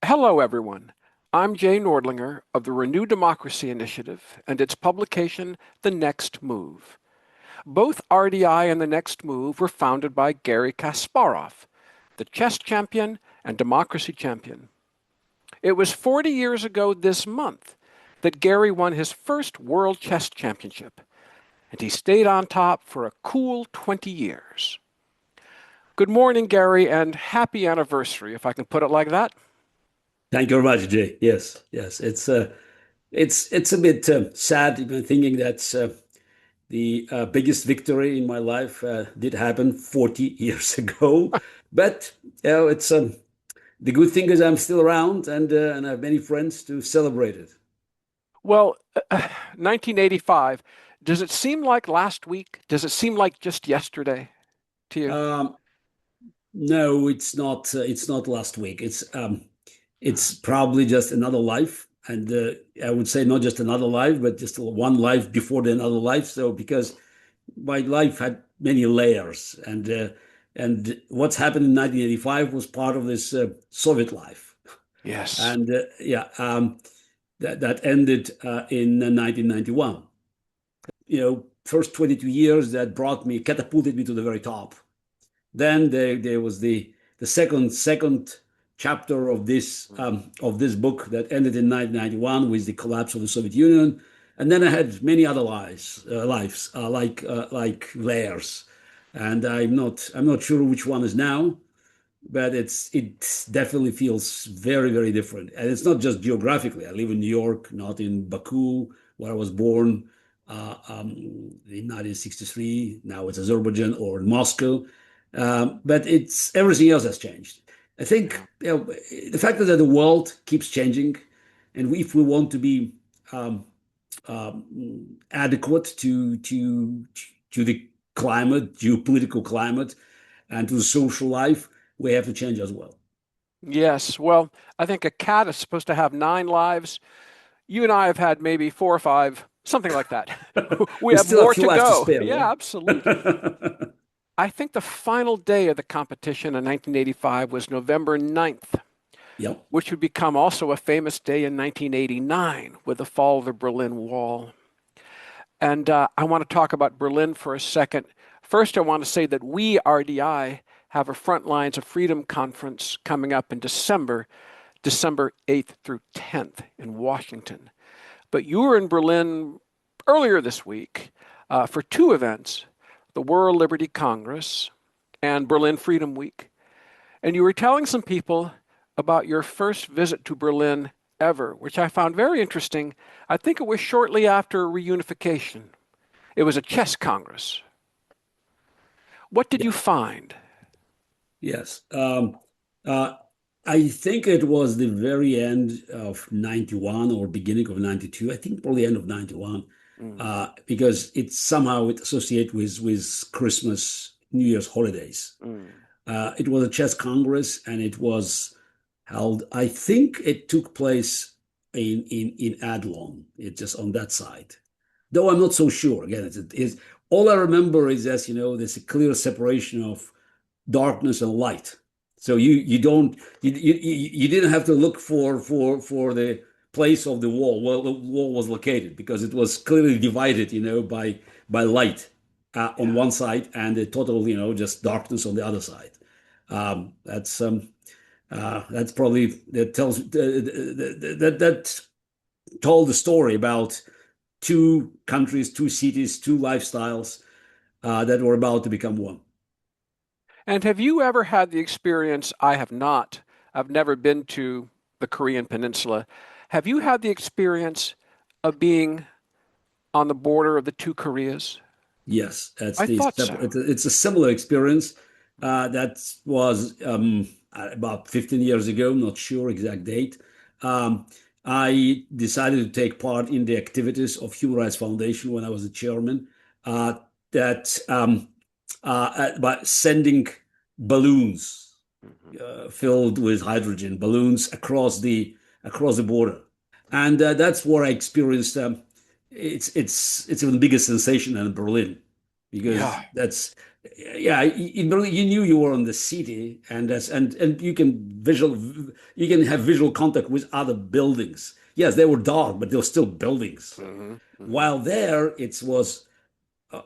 Hello, everyone. I'm Jay Nordlinger of the Renew Democracy Initiative and its publication, The Next Move. Both RDI and The Next Move were founded by Garry Kasparov, the chess champion and democracy champion. It was 40 years ago this month that Garry won his first World Chess Championship, and he stayed on top for a cool 20 years. Good morning, Garry, and happy anniversary, if I can put it like that. Thank you very much, Jay. Yes. It's a bit sad even thinking that the biggest victory in my life did happen 40 years ago. But it's the good thing is I'm still around and I have many friends to celebrate it. Well, 1985, does it seem like last week? Does it seem like just yesterday to you? Um, no, it's not. It's not last week. It's probably just another life, and I would say not just another life, but just one life before the another life. So because my life had many layers, and what's happened in 1985 was part of this Soviet life, Yes. and that ended in 1991. First 22 years that brought me, catapulted me to the very top. Then there was the second chapter of this book that ended in 1991 with the collapse of the Soviet Union, and then I had many other lives like layers, and I'm not sure which one is now, but it definitely feels very different, and it's not just geographically. I live in New York, not in Baku, where I was born in 1963. Now it's Azerbaijan or Moscow. But it's everything else has changed. I think Yeah. the fact that the world keeps changing, and if we want to be adequate to the climate, geopolitical climate, and to the social life, we have to change as well. Yes. Well, I think a cat is supposed to have 9 lives. You and I have had maybe 4 or 5, something like that. We We have still have a more few to lives to go. spare, Yeah, absolutely. yeah. I think the final day of the competition in 1985 was November 9th, Yep. which would become also a famous day in 1989 with the fall of the Berlin Wall. And I want to talk about Berlin for a second. First, I want to say that we, RDI, have a Frontlines of Freedom conference coming up in December, December 8th through 10th in Washington. But you were in Berlin earlier this week for 2 events, the World Liberty Congress and Berlin Freedom Week. And you were telling some people about your first visit to Berlin ever, which I found very interesting. I think it was shortly after reunification. It was a chess congress. What did Yeah. you find? Yes. Uh, I think it was the very end of 91 or beginning of 92. I think probably end of 91, Mm, because it associates with Christmas, New Year's holidays. mm. It was a chess congress, and it was held. I think it took place in Adlon. It's just on that side, though I'm not so sure. Again, it's all I remember is, as you know, there's a clear separation of darkness and light. So you don't you didn't have to look for the place of the wall where the wall was located, because it was clearly divided, by light on Yeah. one side and the total, just darkness on the other side. That's probably that tells that told the story about two countries, two cities, two lifestyles that were about to become one. And have you ever had the experience? I have not. I've never been to the Korean Peninsula. Have you had the experience of being on the border of the two Koreas? Yes, that's I the thought separate. so. It's a similar experience. That was about 15 years ago. Not sure exact date. Um, I decided to take part in the activities of Human Rights Foundation when I was the chairman. That by sending balloons Mhm. filled with hydrogen balloons across the border, and that's where I experienced. It's an even bigger sensation than Berlin, Yeah. because that's yeah, you knew you were in the city, and that's and you can have visual contact with other buildings. Yes, they were dark, but they were still buildings. Hmm. Hmm. While there, it was uh,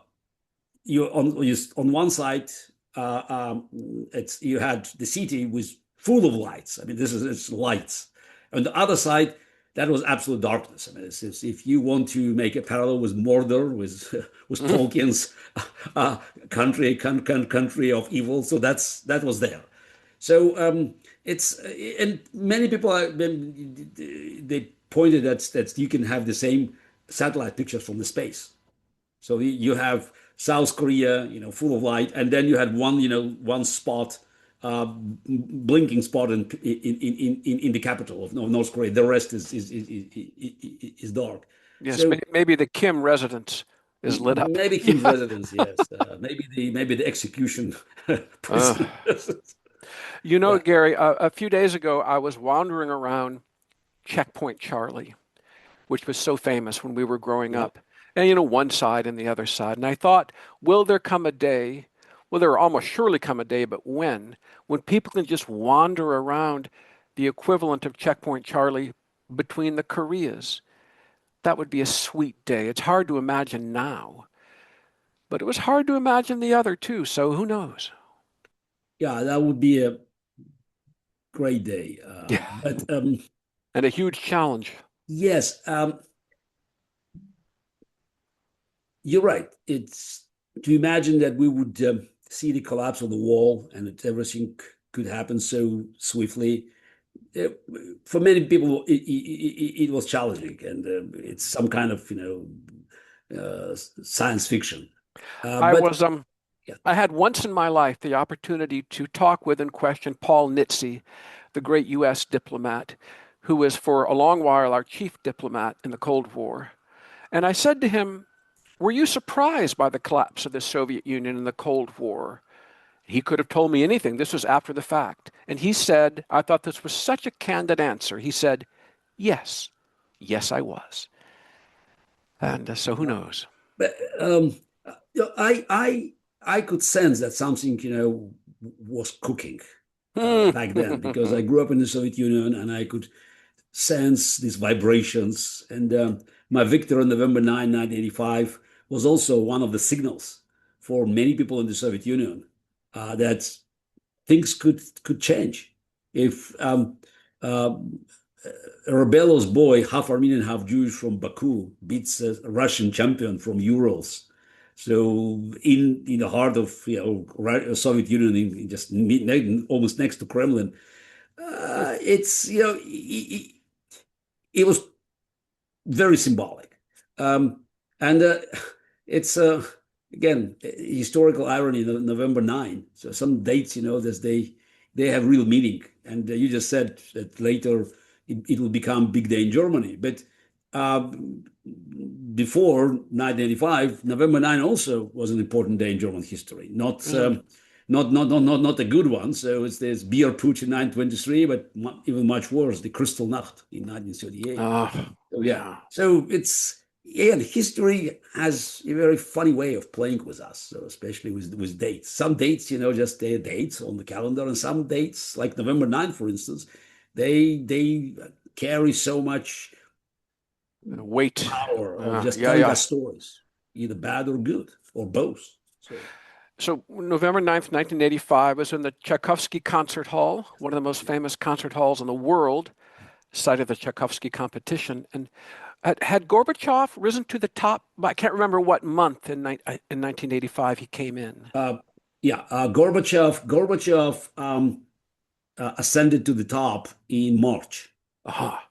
you on one side, it's you had the city was full of lights. I mean, this is it's lights. On the other side, that was absolute darkness. I mean, if you want to make a parallel with Mordor, with with Tolkien's uh, country of evil, so that was there. So it's and many people they pointed that you can have the same satellite pictures from the space. So you have South Korea, full of light, and then you had one, one spot, blinking spot in the capital of North Korea. The rest is dark. Yes, So maybe the Kim residence is lit up. maybe Kim's Yeah. residence, yes. Maybe the execution Uh, prison residence. Yeah, Gary, a few days ago, I was wandering around Checkpoint Charlie, which was so famous when we were growing yeah. up. And, one side and the other side. And I thought, will there come a day? Well, there will almost surely come a day, but when people can just wander around the equivalent of Checkpoint Charlie between the Koreas? That would be a sweet day. It's hard to imagine now, but it was hard to imagine the other too, so who knows? Yeah, that would be a great day. Yeah. But And a huge challenge. yes, you're right. It's to imagine that we would see the collapse of the wall and that everything could happen so swiftly. It, for many people, it was challenging, and it's some kind of science fiction. I But was yeah, I had once in my life the opportunity to talk with and question Paul Nitze, the great US diplomat, who was for a long while our chief diplomat in the Cold War. And I said to him, "Were you surprised by the collapse of the Soviet Union in the Cold War?" He could have told me anything. This was after the fact. And he said, I thought this was such a candid answer. He said, "Yes, yes, I was." And so who knows? but I could sense that something was cooking Hmm. back then because I grew up in the Soviet Union and I could sense these vibrations. And my victory on November 9, 1985, was also one of the signals for many people in the Soviet Union that things could change. If uh, a rebellious boy, half Armenian, half Jewish from Baku, beats a Russian champion from Urals. So in the heart of Soviet Union, just almost next to Kremlin, it's it was very symbolic. And it's again historical irony. November 9. So some dates, that they have real meaning. And you just said that later it will become big day in Germany, but uh, before 1985, November 9 also was an important day in German history. Mm. Not a good one. So it's this Beer Putsch in 1923, but even much worse, the Kristallnacht in 1938. So yeah, Yeah. so it's again history has a very funny way of playing with us, so especially with dates. Some dates, just they're dates on the calendar, and some dates, like November 9th, for instance, they carry so much Wait. power of just Yeah, telling yeah. us stories, either bad or good or both. So So November 9th, 1985 was in the Tchaikovsky Concert Hall, one of the most famous concert halls in the world, site of the Tchaikovsky competition. And had Gorbachev risen to the top? I can't remember what month in 1985 he came in. uh, yeah, Gorbachev ascended to the top in March Aha.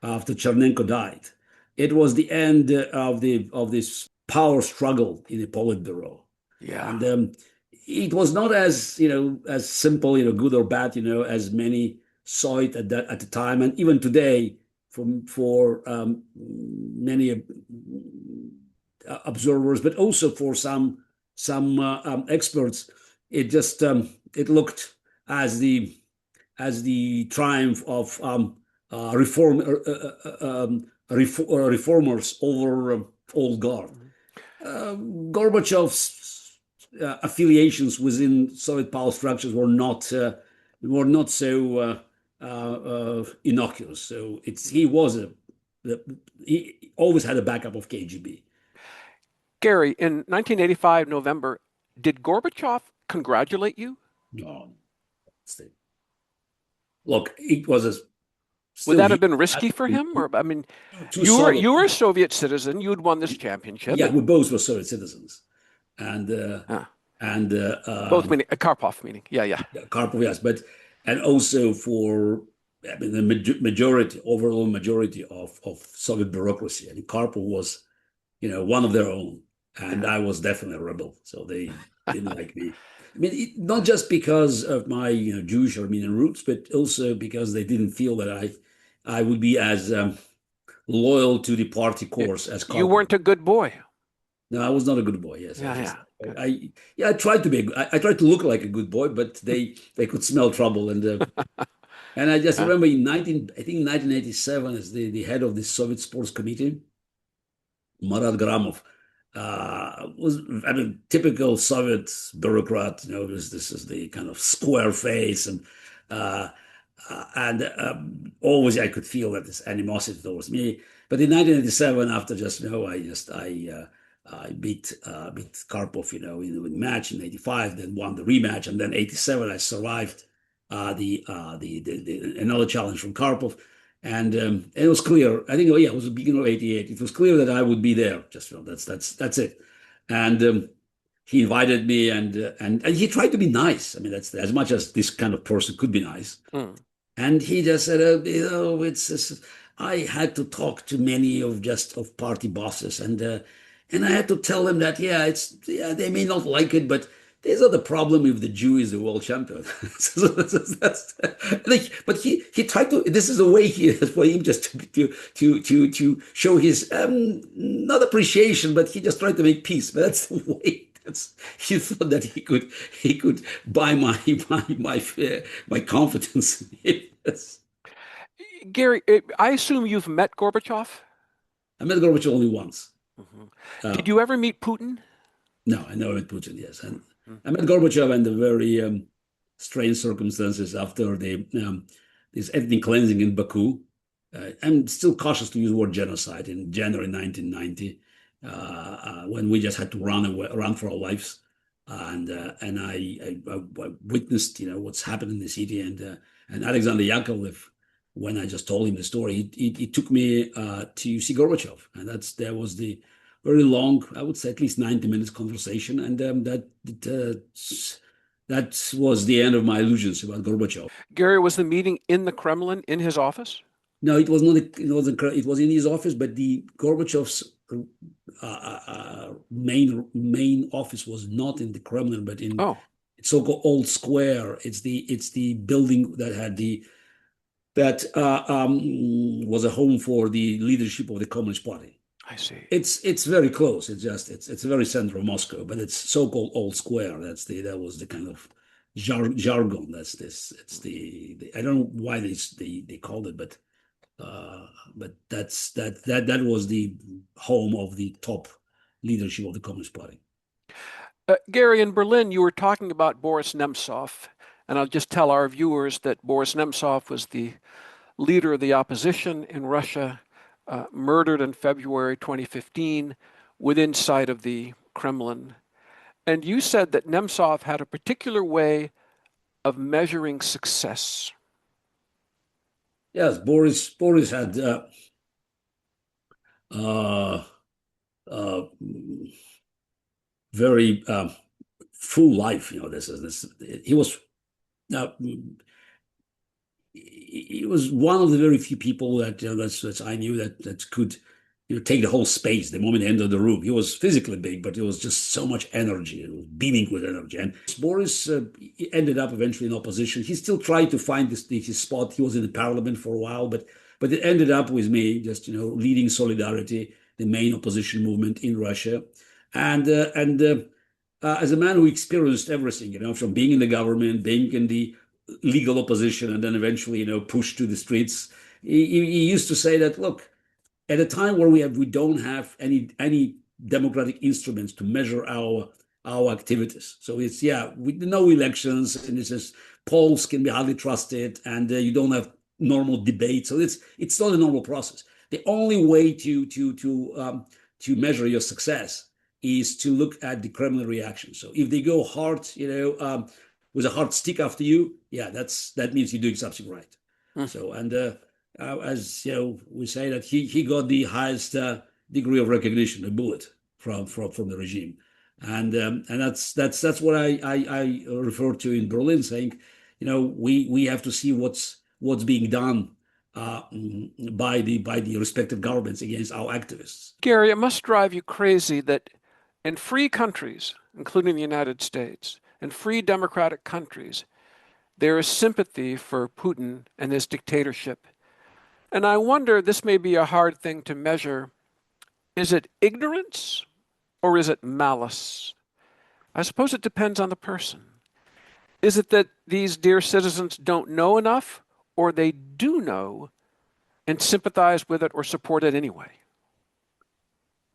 after Chernenko died. It was the end of this power struggle in the Politburo, Yeah. and it was not as as simple, good or bad, as many saw it at the time, and even today, for many observers, but also for some experts, it just it looked as the triumph of reformers over old guard. Gorbachev affiliations within Soviet power structures were not so innocuous. So he always had a backup of KGB. Garry, in 1985 November, did Gorbachev congratulate you? No, look, it was Would still that he have been risky for him? Or I mean, two you were Soviet. you were a Soviet citizen. You'd won this championship, Yeah, and we both were Soviet citizens, and uh, and both meaning Karpov meaning, yeah, yeah. yeah, Karpov, yes, but and also for I mean the majority, overall majority of Soviet bureaucracy. I mean, Karpov was one of their own, and Yeah. I was definitely a rebel, so they didn't like me. I mean, not just because of my Jewish Armenian roots, but also because they didn't feel that I would be as loyal to the party course as You Karpov. weren't a good boy. No, I was not a good boy. Yes, I Yeah, just yeah, good. yeah, I tried to be. I tried to look like a good boy, but they could smell trouble, and I just Yeah. remember in 1987, as the head of the Soviet Sports Committee, Marat Gramov was, I mean, typical Soviet bureaucrat. This is the kind of square face, uh, always I could feel that this animosity towards me. But in 1987, after I beat Karpov, in match in '85, then won the rematch, and then '87 I survived another challenge from Karpov. And it was clear. I think, oh yeah, it was the beginning of '88. It was clear that I would be there. Just that's it. And he invited me, and he tried to be nice. I mean, that's as much as this kind of person could be nice. Mm. And he just said, it's I had to talk to many of party bosses, and I had to tell them that yeah, they may not like it, but there's not the problem if the Jew is the world champion. So but he tried to. This is a way for him just to show his not appreciation, but he just tried to make peace. But that's the way. He thought that he could buy my confidence. Yes. Garry, I assume you've met Gorbachev? I met Gorbachev only once. Hmm. Uh, Did you ever meet Putin? no, I never met Putin. Yes, and Mhm. I met Gorbachev under very strange circumstances after this ethnic cleansing in Baku. I'm still cautious to use the word genocide in January 1990, when we just had to run for our lives, and I witnessed what's happened in the city, and Alexander Yakovlev. When I just told him the story, he took me to see Gorbachev, and there was the very long, I would say at least 90 minutes conversation, and that was the end of my illusions about Gorbachev. Garry, was the meeting in the Kremlin, in his office? No, it was not. It was in his office, but the Gorbachev's main office was not in the Kremlin, but in Oh, so-called Old Square. It's the building that had was a home for the leadership of the Communist Party. I see. It's very close. It's very central Moscow, but it's so-called Old Square. That was the kind of jargon. That's this. It's the I don't know why they called it, but that was the home of the top leadership of the Communist Party. Garry, in Berlin, you were talking about Boris Nemtsov, and I'll just tell our viewers that Boris Nemtsov was the leader of the opposition in Russia, murdered in February 2015 within sight of the Kremlin. And you said that Nemtsov had a particular way of measuring success. Yes, Boris had uh, uh, very full life. This is this. Uh, he was one of the very few people that I knew that could take the whole space the moment he entered the room. He was physically big, but it was just so much energy. It was beaming with energy. And Boris ended up eventually in opposition. He still tried to find his spot. He was in the parliament for a while, but it ended up with me just leading Solidarity, the main opposition movement in Russia, and as a man who experienced everything, from being in the government, being in the legal opposition, and then eventually, pushed to the streets. He used to say that, look, at a time where we don't have any democratic instruments to measure our our activities. So it's, yeah, with no elections, and it's just polls can be hardly trusted, and you don't have normal debate. So it's not a normal process. The only way to measure your success is to look at the Kremlin reaction. So if they go hard, with a hard stick after you, yeah, that means you're doing something right. Mm. So, and as you know, we say that he got the highest degree of recognition, a bullet from the regime, and that's what I refer to in Berlin, saying, we have to see what's being done by the respective governments against our activists. Garry, it must drive you crazy that in free countries, including the United States, in free democratic countries, there is sympathy for Putin and his dictatorship. And I wonder, this may be a hard thing to measure. Is it ignorance or is it malice? I suppose it depends on the person. Is it that these dear citizens don't know enough, or they do know and sympathize with it or support it anyway?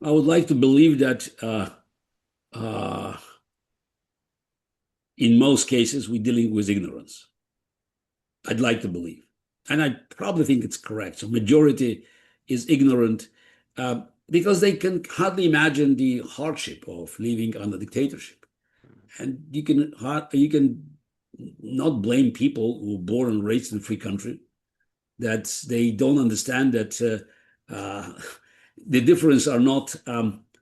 I would like to believe that uh, in most cases we're dealing with ignorance. I'd like to believe, and I probably think it's correct. So majority is ignorant because they can hardly imagine the hardship of living under dictatorship, and you can not blame people who were born and raised in a free country that they don't understand that the difference are not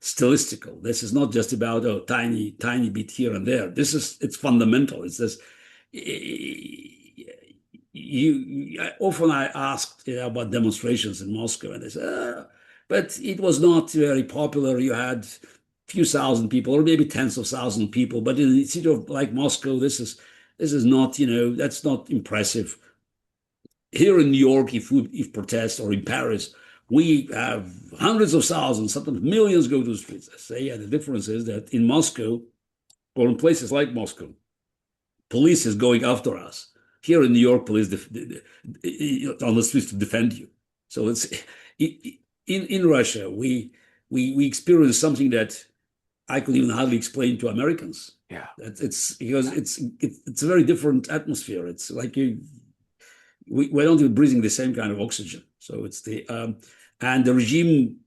stylistical. This is not just about a tiny bit here and there. It's fundamental. It's this. Often I asked about demonstrations in Moscow, and they said, but it was not very popular. You had few thousand people, or maybe tens of thousands of people. But in a city like Moscow, this is not, that's not impressive. Here in New York, if protests, or in Paris, we have hundreds of thousands, sometimes millions go to the streets. I say, yeah, the difference is that in Moscow, or in places like Moscow, police is going after us. Here in New York, police on the streets to defend you. So it's in Russia, we experience something that I could even hardly explain to Americans. Yeah. It's because it's a very different atmosphere. It's like we're not even breathing the same kind of oxygen. So it's and the regime,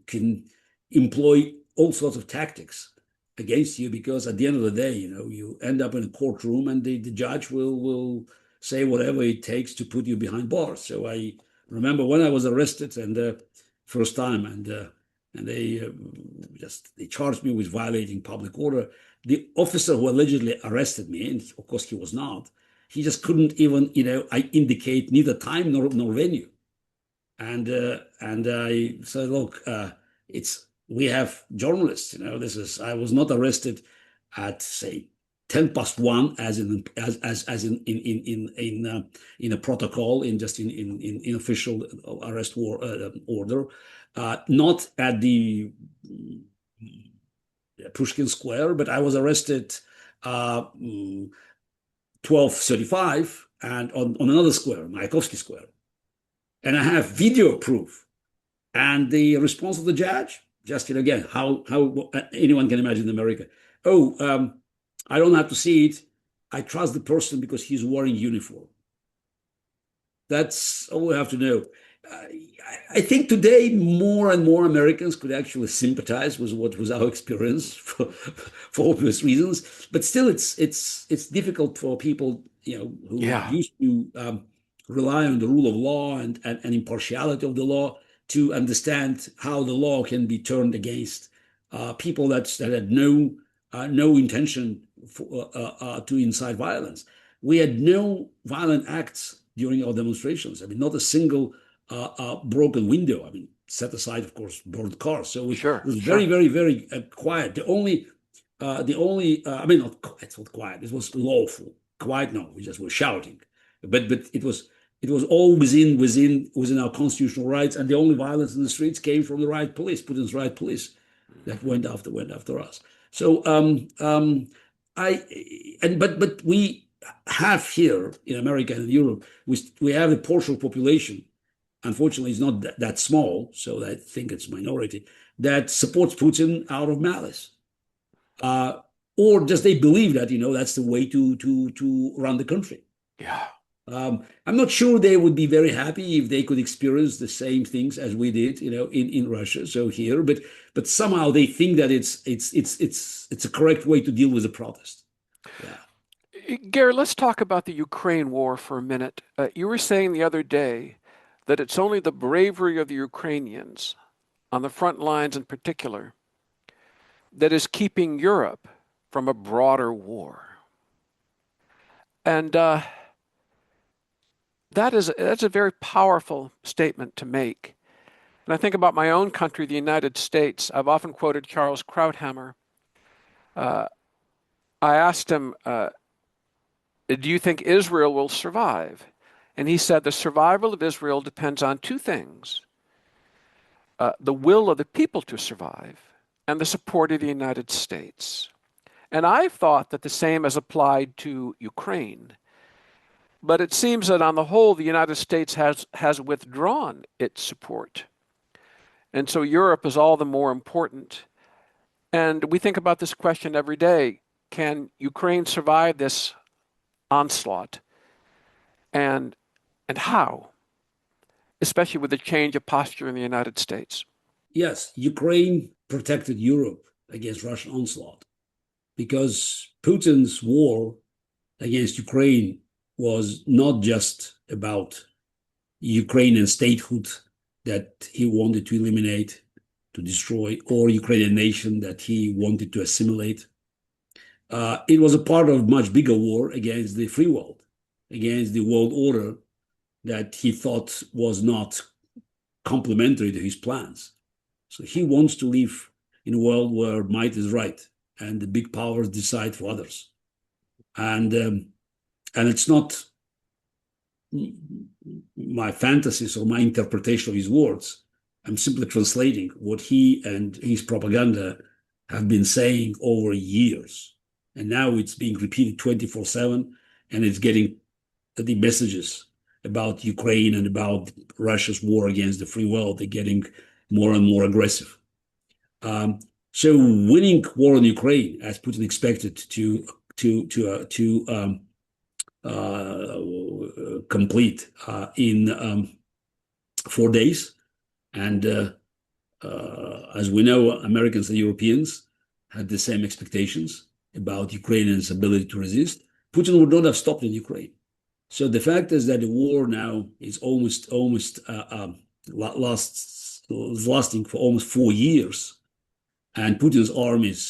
can employ all sorts of tactics against you, because at the end of the day, you end up in a courtroom, and the judge will say whatever it takes to put you behind bars. So I remember when I was arrested, and first time, and they charged me with violating public order. The officer who allegedly arrested me, and of course he was not, he just couldn't even I indicate neither time nor venue. And I said, look, we have journalists. I was not arrested at, say, 1:10, as in a protocol, in official arrest order, not at the Pushkin Square, but I was arrested 12:35, and on another square, Mayakovsky Square, and I have video proof. And the response of the judge, just again, how anyone can imagine in America. Oh, I don't have to see it. I trust the person because he's wearing uniform. That's all we have to know. I think today more and more Americans could actually sympathize with what was our experience for obvious reasons. But still, it's difficult for people who Yeah. used to rely on the rule of law and impartiality of the law to understand how the law can be turned against people that had no intention to incite violence. We had no violent acts during our demonstrations. I mean, not a single broken window. I mean, set aside, of course, burned cars. So it Sure. was Sure. very, very, very quiet. The only, I mean, it's not quiet. It was lawful. Quiet, no, we just were shouting. But it was all within our constitutional rights, and the only violence in the streets came from the riot police, Putin's riot police, that went after us. So but we have here in America and in Europe, we have a portion of population. Unfortunately, it's not that small, so I think it's minority, that supports Putin out of malice. Uh, or just they believe that, that's the way to run the country. Yeah. I'm not sure they would be very happy if they could experience the same things as we did, in Russia. So here, but somehow they think that it's a correct way to deal with the protest. Yeah. Gary, let's talk about the Ukraine war for a minute. You were saying the other day that it's only the bravery of the Ukrainians on the front lines in particular that is keeping Europe from a broader war. And that's a very powerful statement to make. And I think about my own country, the United States. I've often quoted Charles Krauthammer. Uh, I asked him, do you think Israel will survive? And he said the survival of Israel depends on two things: the will of the people to survive and the support of the United States. And I thought that the same has applied to Ukraine. But it seems that on the whole, the United States has withdrawn its support. And so Europe is all the more important. And we think about this question every day. Can Ukraine survive this onslaught? And how? Especially with the change of posture in the United States. Yes, Ukraine protected Europe against Russian onslaught because Putin's war against Ukraine was not just about Ukrainian statehood that he wanted to eliminate, to destroy, or Ukrainian nation that he wanted to assimilate. It was a part of a much bigger war against the free world, against the world order that he thought was not complementary to his plans. So he wants to live in a world where might is right and the big powers decide for others. And it's not my fantasies or my interpretation of his words. I'm simply translating what he and his propaganda have been saying over years. And now it's being repeated 24/7, and it's getting the messages about Ukraine and about Russia's war against the free world. They're getting more and more aggressive. So winning war in Ukraine, as Putin expected to complete in 4 days, and as we know, Americans and Europeans had the same expectations about Ukrainians' ability to resist. Putin would not have stopped in Ukraine. So the fact is that the war now is lasting for almost 4 years, and Putin's armies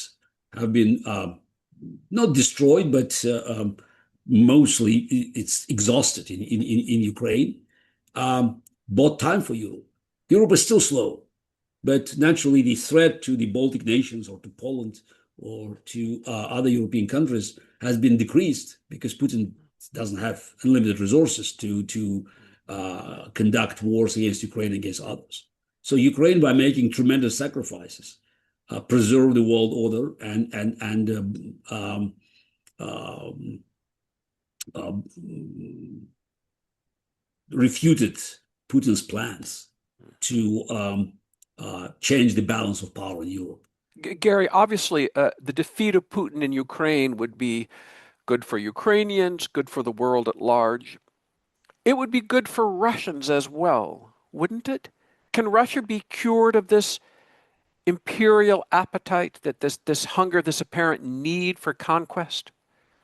have been not destroyed, but mostly it's exhausted in Ukraine. Bought time for Europe. Europe is still slow, but naturally the threat to the Baltic nations or to Poland or to other European countries has been decreased because Putin doesn't have unlimited resources to conduct wars against Ukraine and against others. So Ukraine, by making tremendous sacrifices, preserved the world order and refuted Putin's plans to change the balance of power in Europe. Gary, obviously, the defeat of Putin in Ukraine would be good for Ukrainians, good for the world at large. It would be good for Russians as well, wouldn't it? Can Russia be cured of this imperial appetite, that this hunger, this apparent need for conquest?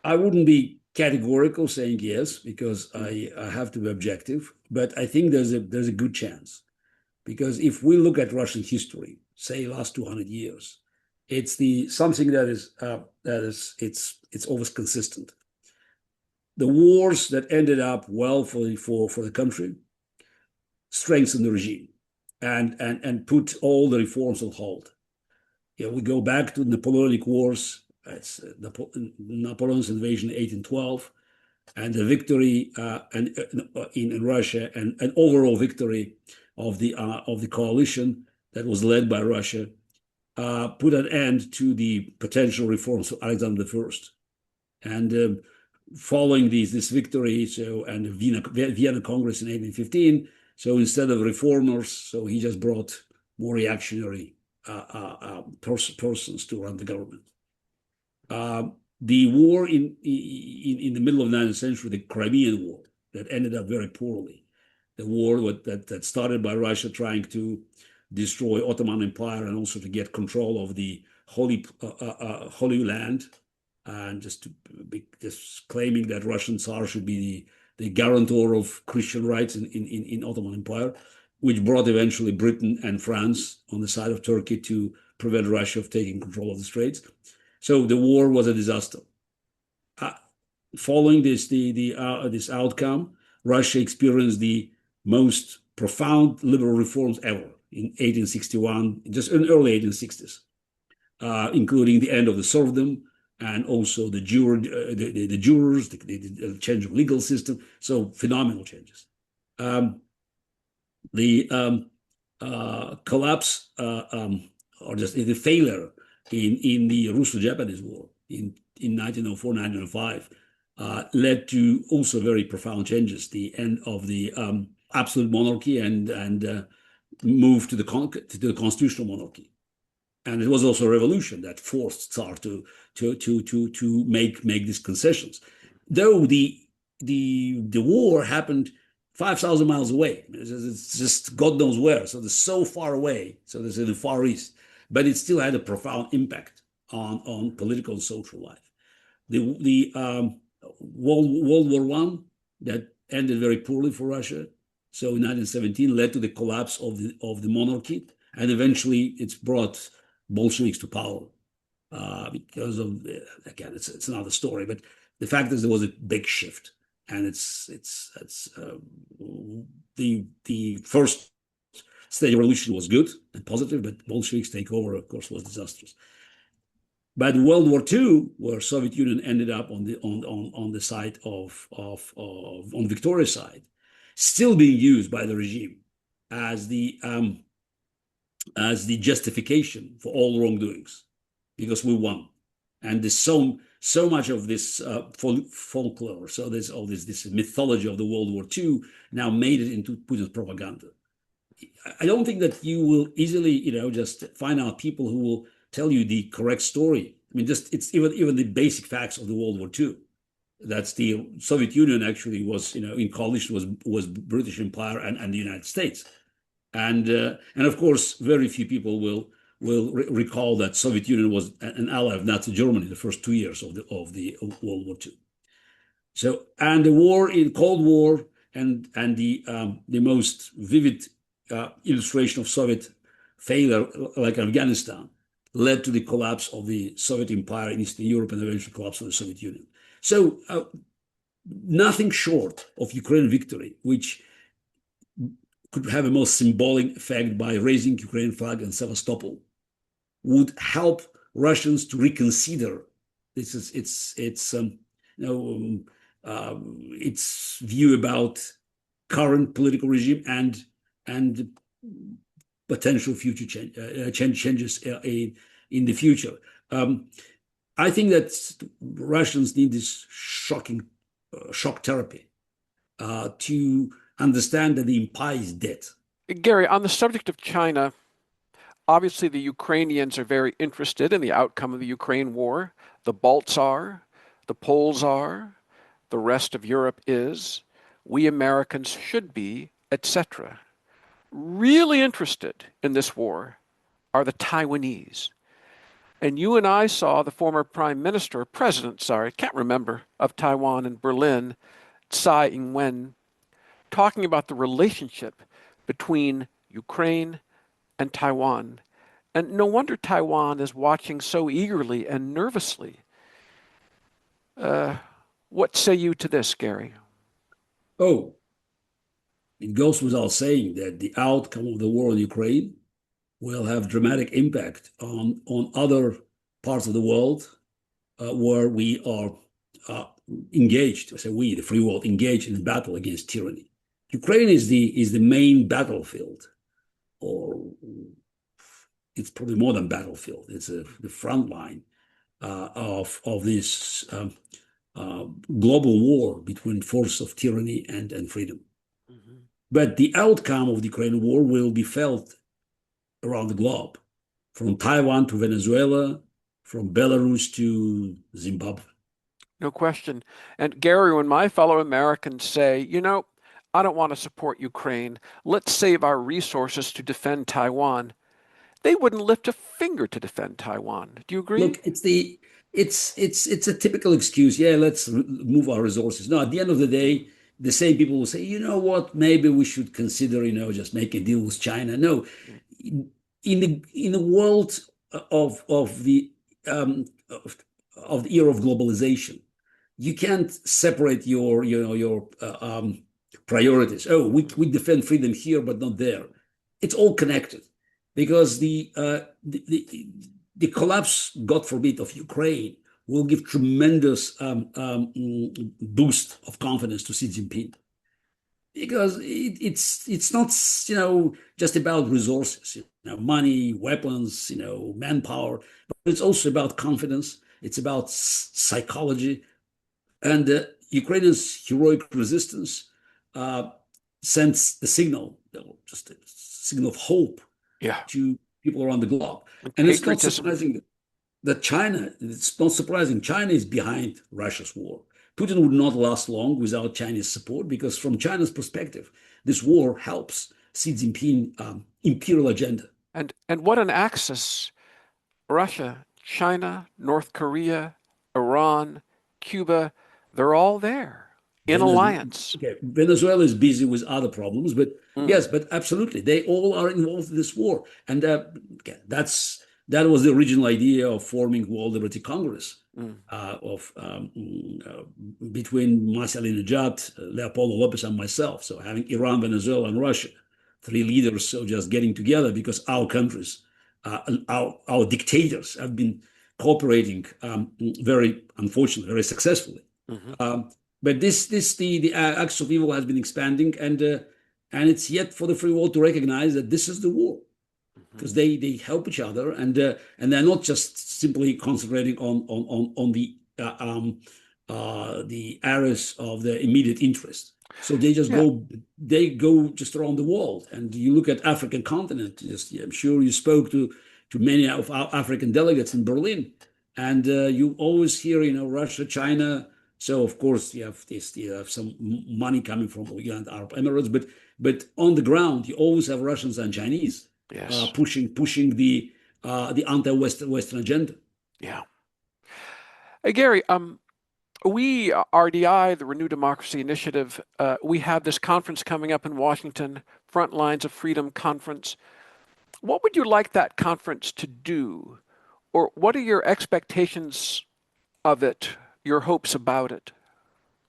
I wouldn't be categorical saying yes because I have to be objective, but I think there's a good chance because if we look at Russian history, say last 200 years, it's something that is it's always consistent. The wars that ended up well for the country strengthened the regime and put all the reforms on hold. We go back to Napoleonic Wars. It's Napoleon's invasion in 1812, and the victory in Russia and an overall victory of the coalition that was led by Russia put an end to the potential reforms of Alexander I. And following this victory, and the Vienna Congress in 1815, so instead of reformers, so he just brought more reactionary persons to run the government. The war in the middle of the 19th century, the Crimean War, that ended up very poorly. The war that started by Russia trying to destroy Ottoman Empire and also to get control of the Holy Land, and just claiming that Russian Tsar should be the guarantor of Christian rights in Ottoman Empire, which brought eventually Britain and France on the side of Turkey to prevent Russia of taking control of the Straits. So the war was a disaster. Following this outcome, Russia experienced the most profound liberal reforms ever in 1861, just in early 1860s, including the end of the serfdom and also the jurors, the change of legal system. So phenomenal changes. The collapse or just the failure in the Russo-Japanese War in 1904-1905 led to also very profound changes. The end of the absolute monarchy and move to the constitutional monarchy. And it was also a revolution that forced Tsar to make these concessions. Though the war happened 5,000 miles away. It's just God knows where. So it's so far away. So it's in the Far East. But it still had a profound impact on political and social life. The World War I that ended very poorly for Russia. So in 1917 led to the collapse of the monarchy, and eventually it's brought Bolsheviks to power because of, again, it's another story. But the fact is there was a big shift, and it's the first stage of revolution was good and positive, but Bolsheviks take over, of course, was disastrous. But World War II, where Soviet Union ended up on the side on Victoria's side, still being used by the regime as the justification for all wrongdoings, because we won, and there's so much of this folklore. So there's all this mythology of the World War II now made it into Putin's propaganda. I don't think that you will easily, just find out people who will tell you the correct story. I mean, it's even the basic facts of the World War II. That's the Soviet Union actually was, in coalition was British Empire and the United States, and of course, very few people will recall that Soviet Union was an ally of Nazi Germany the first 2 years of the World War II. So, and the war in Cold War and the most vivid illustration of Soviet failure, like Afghanistan, led to the collapse of the Soviet Empire in Eastern Europe and eventual collapse of the Soviet Union. So nothing short of Ukrainian victory, which could have a most symbolic effect by raising Ukrainian flag in Sevastopol, would help Russians to reconsider its view about current political regime and potential future changes in the future. I think that Russians need this shock therapy to understand that the empire is dead. Garry, on the subject of China, obviously the Ukrainians are very interested in the outcome of the Ukraine war. The Balts are, the Poles are, the rest of Europe is, we Americans should be, etc. Really interested in this war are the Taiwanese. And you and I saw the former president, I can't remember, of Taiwan in Berlin, Tsai Ing-wen, talking about the relationship between Ukraine and Taiwan. And no wonder Taiwan is watching so eagerly and nervously. What say you to this, Garry? Oh, it goes without saying that the outcome of the war in Ukraine will have dramatic impact on other parts of the world where we are engaged. I say we, the free world, engaged in battle against tyranny. Ukraine is the main battlefield, or it's probably more than battlefield. It's the front line of this global war between force of tyranny and freedom. Mm-hmm. But the outcome of the Ukraine war will be felt around the globe. from Taiwan to Venezuela, from Belarus to Zimbabwe. No question. And Gary, when my fellow Americans say, I don't want to support Ukraine, let's save our resources to defend Taiwan, they wouldn't lift a finger to defend Taiwan. Do you agree? Look, it's a typical excuse. Yeah, let's move our resources. No, at the end of the day, the same people will say, you know what, maybe we should consider, just make a deal with China. No, in the world of the of the era of globalization, you can't separate your priorities. Oh, we defend freedom here, but not there. It's all connected because the collapse, God forbid, of Ukraine will give tremendous boost of confidence to Xi Jinping because it's not just about resources, money, weapons, manpower, but it's also about confidence. It's about psychology, and Ukrainians' heroic resistance uh, sends the signal, just a signal of hope Yeah. to people around the globe. And And it's not patriotism. surprising that it's not surprising China is behind Russia's war. Putin would not last long without Chinese support because, from China's perspective, this war helps Xi Jinping imperial agenda. And what an axis. Russia, China, North Korea, Iran, Cuba, they're all there in Venezuela, alliance. okay, Venezuela is busy with other problems, but Mm, yes, but absolutely, they all are involved in this war, and okay, that was the original idea of forming World Liberty Congress mm. of between Ahmadinejad, Leopoldo Lopez, and myself. So having Iran, Venezuela, and Russia, three leaders, so just getting together because our countries, our dictators have been cooperating very, unfortunately, very successfully. Hmm. Um, but the axis of evil has been expanding, and it's yet for the free world to recognize that this is the war Hmm. because they help each other, and they're not just simply concentrating on the areas of their immediate interest. So Yeah. they go just around the world, and you look at African continent. Just, yeah, I'm sure you spoke to many of our African delegates in Berlin, and you always hear, Russia, China. So of course you have some money coming from the United Arab Emirates, but on the ground you always have Russians and Chinese Yes. pushing the anti-Western agenda. Yeah. Hey, Gary, we, RDI, the Renew Democracy Initiative, we have this conference coming up in Washington, Front Lines of Freedom Conference. What would you like that conference to do? Or what are your expectations of it, your hopes about it?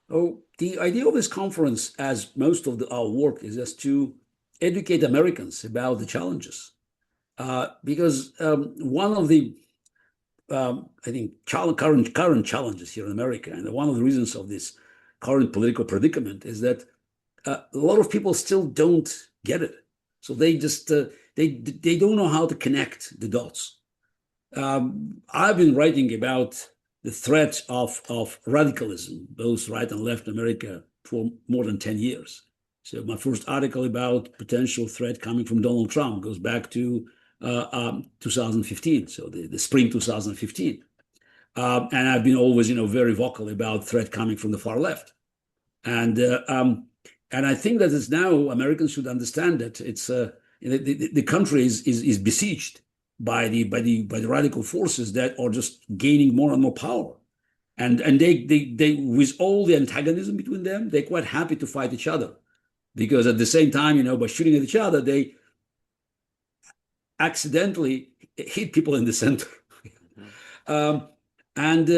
Oh, the idea of this conference, as most of our work, is just to educate Americans about the challenges. Because one of the I think current challenges here in America, and one of the reasons of this current political predicament is that a lot of people still don't get it. So they just they don't know how to connect the dots. I've been writing about the threat of radicalism, both right and left in America, for more than 10 years. So my first article about potential threat coming from Donald Trump goes back to 2015, so the spring 2015. And I've been always, very vocal about threat coming from the far left. And and I think that it's now Americans should understand that it's the country is besieged by the radical forces that are just gaining more and more power. And they with all the antagonism between them, they're quite happy to fight each other because at the same time, by shooting at each other, they accidentally hit people in the center. Mhm. um, and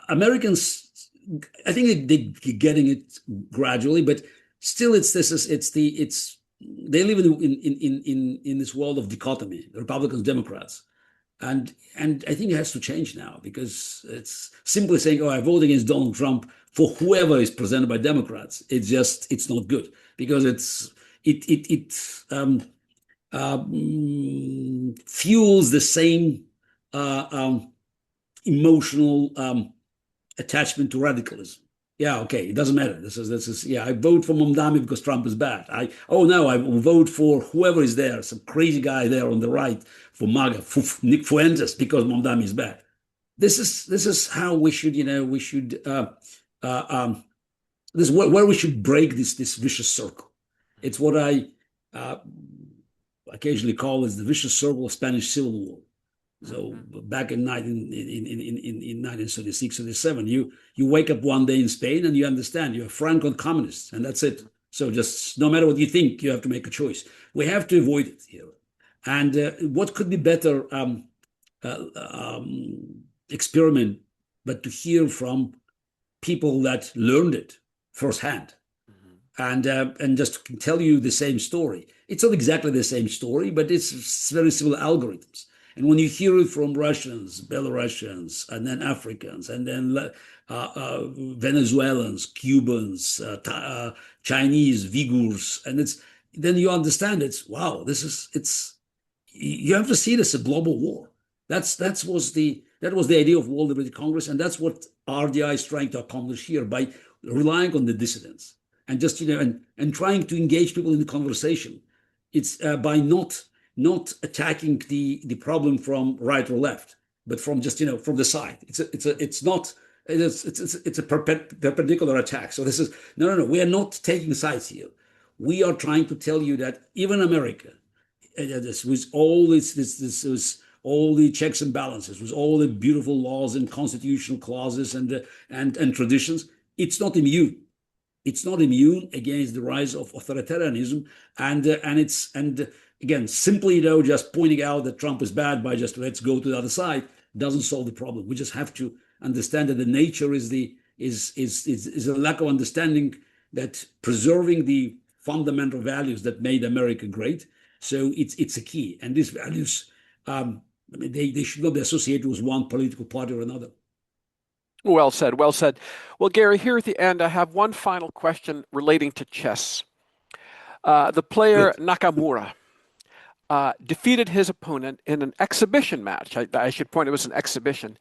Americans, I think they're getting it gradually, but still, it's they live in this world of dichotomy, Republicans, Democrats, and I think it has to change now because it's simply saying, "Oh, I vote against Donald Trump for whoever is presented by Democrats." It's not good because it fuels the same uh, um, emotional attachment to radicalism. Yeah, okay, it doesn't matter. This is yeah, I vote for Mamdani because Trump is bad. Oh no, I will vote for whoever is there, some crazy guy there on the right for MAGA, Nick Fuentes because Mamdani is bad. This is how we should, we should uh, um, this is where we should break this vicious circle. It's what I uh, occasionally call as the vicious circle of Spanish Civil War. So Hmm. back in 1936, 37, you wake up one day in Spain and you understand you're Franco communists, and that's it. So just no matter what you think, you have to make a choice. We have to avoid it here. And what could be better experiment, but to hear from people that learned it firsthand and just tell you the same story. It's not exactly the same story, but it's very similar algorithms. And when you hear it from Russians, Belarusians, and then Africans, and then Venezuelans, Cubans, Chinese, Uyghurs, and it's then you understand it's wow. It's you have to see this as a global war. That was the idea of World Liberty Congress, and that's what RDI is trying to accomplish here by relying on the dissidents and just and trying to engage people in the conversation. It's by not attacking the problem from right or left, but from just from the side. It's not it's a perpendicular attack. So this is no. We are not taking sides here. We are trying to tell you that even America, with all this all the checks and balances, with all the beautiful laws and constitutional clauses and traditions, it's not immune. It's not immune against the rise of authoritarianism, and again, simply just pointing out that Trump is bad by just let's go to the other side doesn't solve the problem. We just have to understand that the nature is a lack of understanding that preserving the fundamental values that made America great. So it's a key, and these values, I mean, they should not be associated with one political party or another. Well said, well said. Well, Gary, here at the end, I have one final question relating to chess. The player Good. Nakamura defeated his opponent in an exhibition match. I should point it was an exhibition.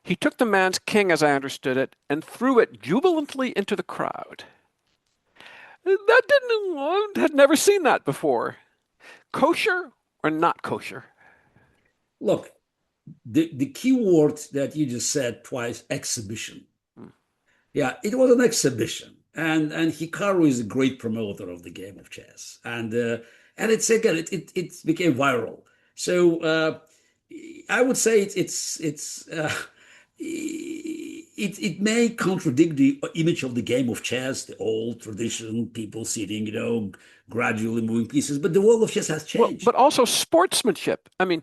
He took the man's king, as I understood it, and threw it jubilantly into the crowd. That didn't, had never seen that before. Kosher or not kosher? Look, the key word that you just said twice, exhibition. Hmm. Yeah, it was an exhibition, and Hikaru is a great promoter of the game of chess, and it's again it became viral. So I would say it may contradict the image of the game of chess, the old tradition, people sitting, gradually moving pieces, but the world of chess has Well, changed. but also sportsmanship. I mean,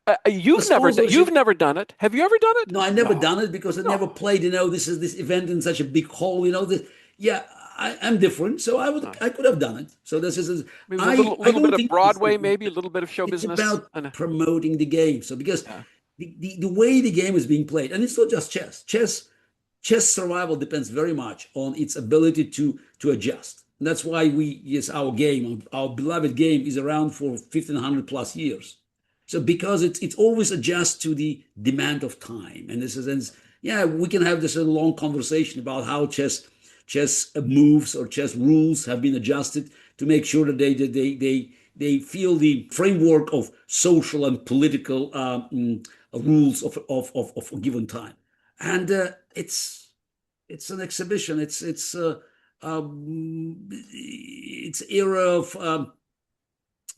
The you've sponsorship. never done it. Have you ever done it? No, I never No, done it because I never no, played. This is this event in such a big hall. Yeah, I'm different, so no. I could have done it. So this is Maybe a I little bit don't of think it's Broadway, maybe a little bit of show it's business. about I know. promoting the game. So because Yeah. the way the game is being played, and it's not just chess. Chess survival depends very much on its ability to adjust. And that's why yes, our beloved game is around for 1500 plus years. So because it always adjusts to the demand of time. And this is and yeah, we can have this long conversation about how chess moves or chess rules have been adjusted to make sure that they feel the framework of social and political rules of a given time. And it's an exhibition. It's era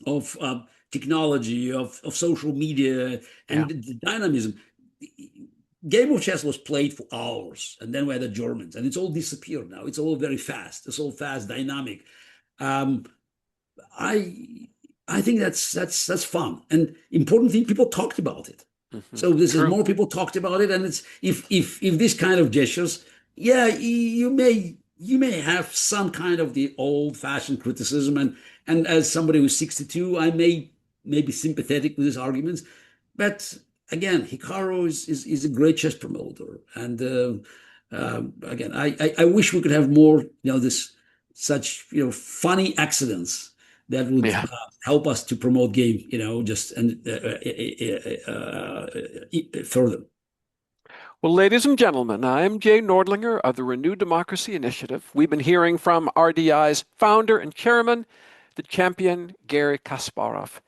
of technology, of social media, Yeah. and the dynamism. Game of chess was played for hours, and then we had the Germans, and it's all disappeared now. It's all very fast. It's all fast, dynamic. Um, I I think that's fun and important thing. People talked about it. Hmm. So this is True. more people talked about it, and it's if this kind of gestures, yeah, you may have some kind of the old fashioned criticism, and as somebody who's 62, I may be sympathetic with his arguments, but again, Hikaru is a great chess promoter, and again, I wish we could have more, this such funny accidents that would Yeah. help us to promote game, just and further. Well, ladies and gentlemen, I'm Jay Nordlinger of the Renewed Democracy Initiative. We've been hearing from RDI's founder and chairman, the champion Garry Kasparov.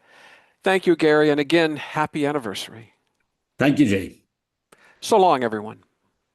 Thank you, Garry, and again, happy anniversary. Thank you, Jay. So long, everyone.